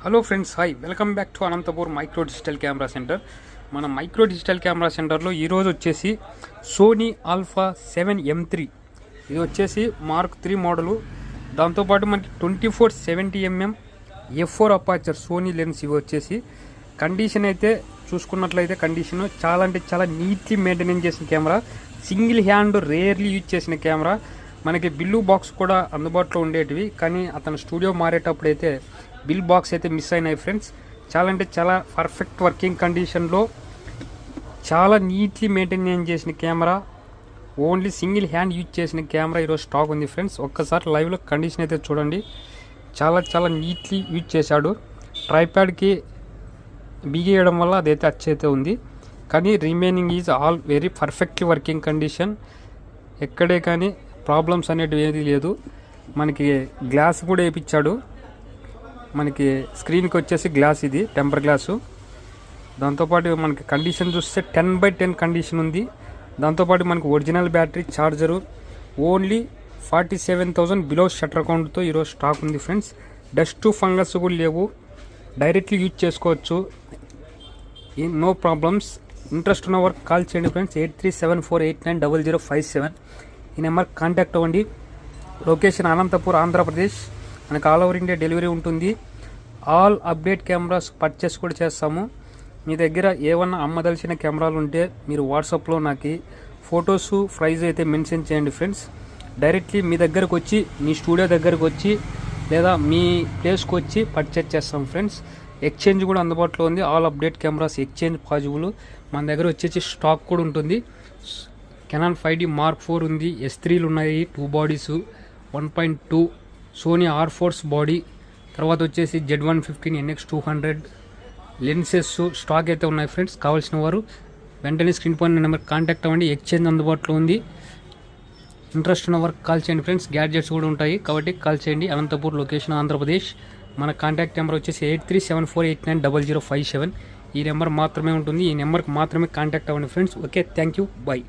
Hello friends, hi, welcome back to Anantapur micro digital camera centre. మన micro digital camera సెంటర్లో ఈరోజు వచ్చేసి Sony alpha 7M3 ఇది వచ్చేసి మార్క్ 3 మోడలు. దాంతోపాటు మనకి 24-70mm f4 aperture Sony lens. ఇవి వచ్చేసి కండిషన్ అయితే చూసుకున్నట్లయితే కండిషన్ చాలా అంటే చాలా నీట్లీ మెయింటైన్ చేసిన camera. Single hand rarely use చేసిన కెమెరా. మనకి బిల్లు బాక్స్ కూడా అందుబాటులో ఉండేటివి, కానీ అతను స్టూడియో మారేటప్పుడు అయితే బిల్ బాక్స్ అయితే మిస్ అయినాయి ఫ్రెండ్స్. చాలా అంటే చాలా పర్ఫెక్ట్ వర్కింగ్ కండిషన్లో చాలా నీట్లీ మెయింటైన్ చేసిన camera. Only single hand use చేసిన కెమెరా ఈరోజు స్టాక్ ఉంది ఫ్రెండ్స్. ఒక్కసారి లైవ్లో కండిషన్ అయితే చూడండి. చాలా చాలా నీట్లీ యూజ్ చేశాడు. ట్రైప్యాడ్కి బిగేయడం వల్ల అదైతే అచ్చైతే ఉంది, కానీ remaining is all very perfectly working condition. ఎక్కడే కానీ ప్రాబ్లమ్స్ అనేటివి ఏది లేదు. మనకి గ్లాస్ కూడా వేయించాడు. మనకి స్క్రీన్కి వచ్చేసి గ్లాస్, ఇది టెంపర్ గ్లాసు. దాంతోపాటు మనకి కండిషన్ చూస్తే 10/10 కండిషన్ ఉంది. దాంతోపాటు మనకి original battery, charger. Only 47,000 below shutter అకౌంట్తో ఈరోజు స్టాక్ ఉంది ఫ్రెండ్స్. డస్ట్ ఫంగస్ కూడా లేవు, డైరెక్ట్లీ యూజ్ చేసుకోవచ్చు, నో ప్రాబ్లమ్స్. ఇంట్రెస్ట్ ఉన్న వరకు కాల్ చేయండి ఫ్రెండ్స్. 8374890057 ఈ నెంబర్ కాంటాక్ట్ అవ్వండి. లొకేషన్ అనంతపూర్, ఆంధ్రప్రదేశ్. మనకు ఆల్ ఓవర్ ఇండియా డెలివరీ ఉంటుంది. ఆల్ అప్డేట్ కెమెరాస్ పర్చేస్ కూడా చేస్తాము. మీ దగ్గర ఏమన్నా అమ్మదలిచిన కెమెరాలు ఉంటే మీరు వాట్సాప్లో నాకు ఫొటోస్, ప్రైజ్ అయితే మెన్షన్ చేయండి ఫ్రెండ్స్. డైరెక్ట్లీ మీ దగ్గరకు వచ్చి, మీ స్టూడియో దగ్గరకు వచ్చి లేదా మీ ప్లేస్కి వచ్చి పర్చేస్ చేస్తాం ఫ్రెండ్స్. ఎక్స్చేంజ్ కూడా అందుబాటులో ఉంది. All update cameras exchange possible. మన దగ్గర వచ్చేసి స్టాక్ కూడా ఉంటుంది. కెనాన్ 5D Mark 4 ఉంది, S3లు ఉన్నాయి, 2 బాడీస్, 1.2 సోనీ R4 బాడీ. తర్వాత వచ్చేసి Z115 NX200 లెన్సెస్ స్టాక్ అయితే ఉన్నాయి ఫ్రెండ్స్. కావాల్సిన వారు వెంటనే స్క్రీన్ పైన నెంబర్ కాంటాక్ట్ అవ్వండి. ఎక్స్చేంజ్ అందుబాటులో ఉంది. ఇంట్రెస్ట్ ఉన్న వరకు కాల్ చేయండి ఫ్రెండ్స్. గ్యాడ్జెట్స్ కూడా ఉంటాయి కాబట్టి కాల్ చేయండి. అనంతపూర్, లొకేషన్ ఆంధ్రప్రదేశ్. మన కాంటాక్ట్ నెంబర్ వచ్చేసి 8374890057 ఈ నెంబర్ మాత్రమే ఉంటుంది. ఈ నెంబర్కి మాత్రమే కాంటాక్ట్ అవ్వండి friends. Okay, thank you, by.